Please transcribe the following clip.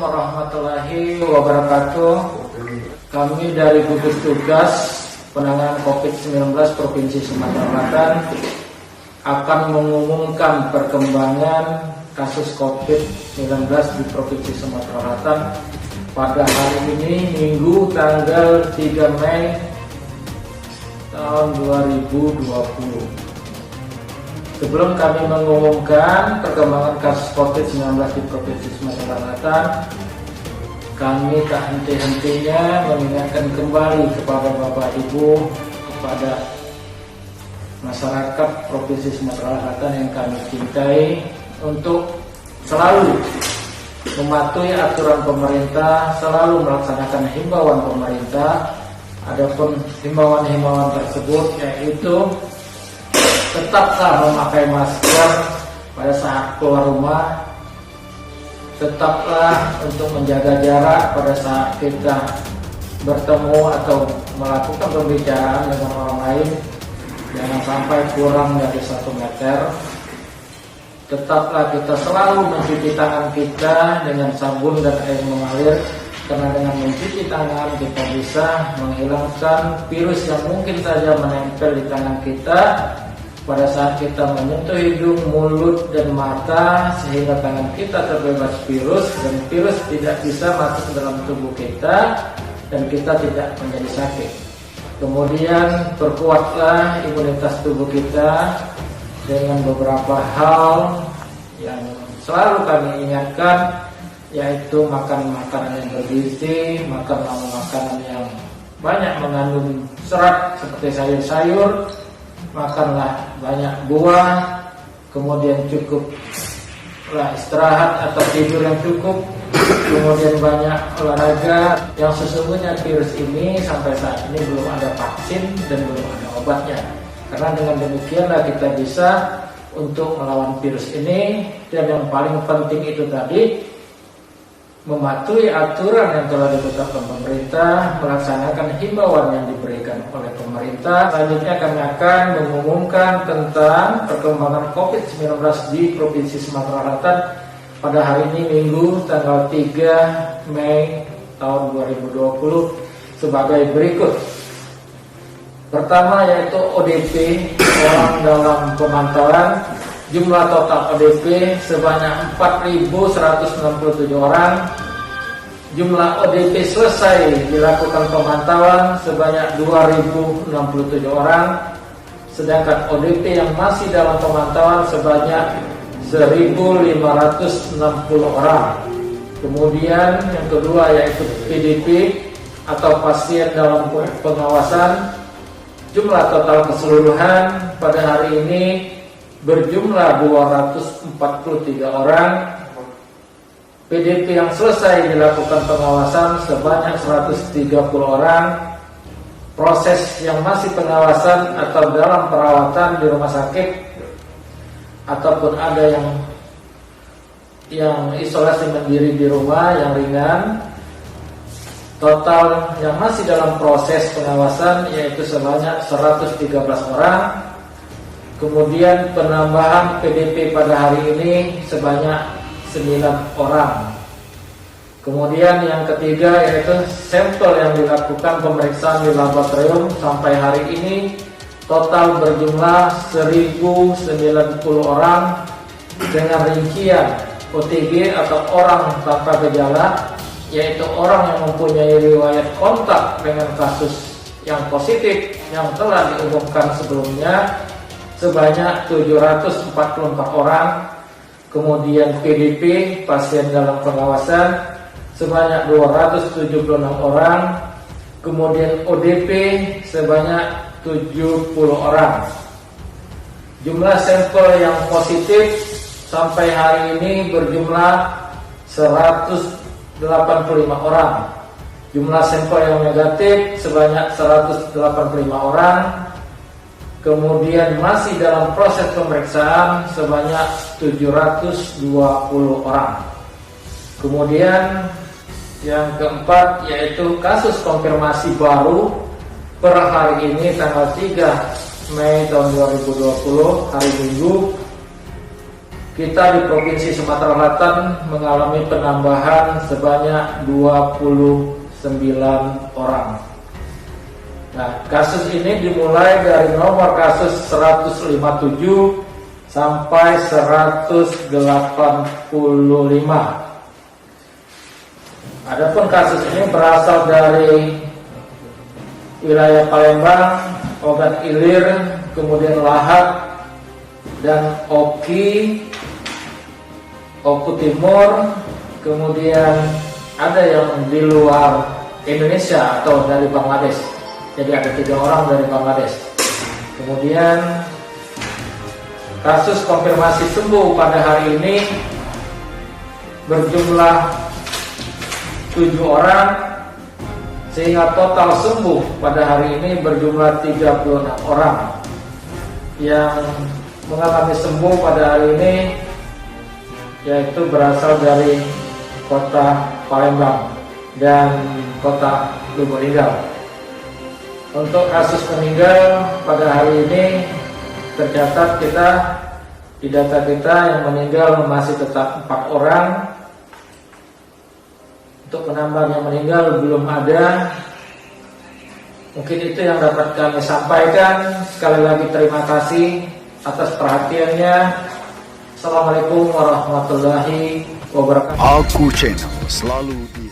warahmatullahi wabarakatuh. Kami dari gugus tugas penanganan COVID-19 Provinsi Sumatera Selatan akan mengumumkan perkembangan kasus COVID-19 di Provinsi Sumatera Selatan pada hari ini, Minggu tanggal 3 Mei tahun 2020. Sebelum kami mengumumkan perkembangan kasus COVID-19 di Provinsi Sumatera Selatan, kami tak henti-hentinya mengingatkan kembali kepada Bapak Ibu, kepada masyarakat Provinsi Sumatera Selatan yang kami cintai, untuk selalu mematuhi aturan pemerintah, selalu melaksanakan himbauan pemerintah. Adapun himbauan-himbauan tersebut yaitu tetaplah memakai masker pada saat keluar rumah, tetaplah untuk menjaga jarak pada saat kita bertemu atau melakukan pembicaraan dengan orang lain, jangan sampai kurang dari 1 meter. Tetaplah kita selalu mencuci tangan kita dengan sabun dan air mengalir, karena dengan mencuci tangan kita bisa menghilangkan virus yang mungkin saja menempel di tangan kita pada saat kita menyentuh hidung, mulut, dan mata, sehingga tangan kita terbebas virus dan virus tidak bisa masuk ke dalam tubuh kita dan kita tidak menjadi sakit. Kemudian perkuatlah imunitas tubuh kita dengan beberapa hal yang selalu kami ingatkan, yaitu makan makanan yang bergizi, makan makanan yang banyak mengandung serat seperti sayur-sayur, makanlah banyak buah, kemudian cukuplah istirahat atau tidur yang cukup, kemudian banyak olahraga. Yang sesungguhnya virus ini sampai saat ini belum ada vaksin dan belum ada obatnya. Karena dengan demikianlah kita bisa untuk melawan virus ini. Dan yang paling penting itu tadi, mematuhi aturan yang telah ditetapkan pemerintah, melaksanakan himbauan yang diberikan oleh pemerintah. Selanjutnya kami akan mengumumkan tentang perkembangan COVID-19 di Provinsi Sumatera Selatan pada hari ini, Minggu tanggal 3 Mei tahun 2020 sebagai berikut. Pertama yaitu ODP, orang dalam pemantauan. Jumlah total ODP sebanyak 4.167 orang. Jumlah ODP selesai dilakukan pemantauan sebanyak 2.067 orang. Sedangkan ODP yang masih dalam pemantauan sebanyak 1.560 orang. Kemudian yang kedua yaitu PDP atau pasien dalam pengawasan. Jumlah total keseluruhan pada hari ini berjumlah 243 orang. PDP yang selesai dilakukan pengawasan sebanyak 130 orang. Proses yang masih pengawasan atau dalam perawatan di rumah sakit ataupun ada yang isolasi mandiri di rumah yang ringan, total yang masih dalam proses pengawasan yaitu sebanyak 113 orang. Kemudian penambahan PDP pada hari ini sebanyak 9 orang. Kemudian yang ketiga yaitu sampel yang dilakukan pemeriksaan di laboratorium sampai hari ini total berjumlah 1.090 orang dengan rincian OTG atau orang tanpa gejala, yaitu orang yang mempunyai riwayat kontak dengan kasus yang positif yang telah diumumkan sebelumnya sebanyak 744 orang. Kemudian PDP, pasien dalam pengawasan, sebanyak 276 orang. Kemudian ODP sebanyak 70 orang. Jumlah sampel yang positif sampai hari ini berjumlah 185 orang. Jumlah sampel yang negatif sebanyak 185 orang. Kemudian masih dalam proses pemeriksaan sebanyak 720 orang. Kemudian yang keempat yaitu kasus konfirmasi baru per hari ini tanggal 3 Mei tahun 2020 hari Minggu kita di Provinsi Sumatera Selatan mengalami penambahan sebanyak 29 orang. Nah, kasus ini dimulai dari nomor kasus 157 sampai 185. Adapun kasus ini berasal dari wilayah Palembang, Ogan Ilir, kemudian Lahad, dan Oku Timur, kemudian ada yang di luar Indonesia atau dari Bangladesh. Jadi ada 3 orang dari Bangladesh. Kemudian kasus konfirmasi sembuh pada hari ini berjumlah 7 orang, sehingga total sembuh pada hari ini berjumlah 36 orang. Yang mengalami sembuh pada hari ini yaitu berasal dari kota Palembang dan kota Lubuk Linggau. Untuk kasus meninggal pada hari ini tercatat di data kita yang meninggal masih tetap 4 orang. Untuk penambahan yang meninggal belum ada. Mungkin itu yang dapat kami sampaikan. Sekali lagi terima kasih atas perhatiannya. Assalamualaikum warahmatullahi wabarakatuh. Aku Channel selalu di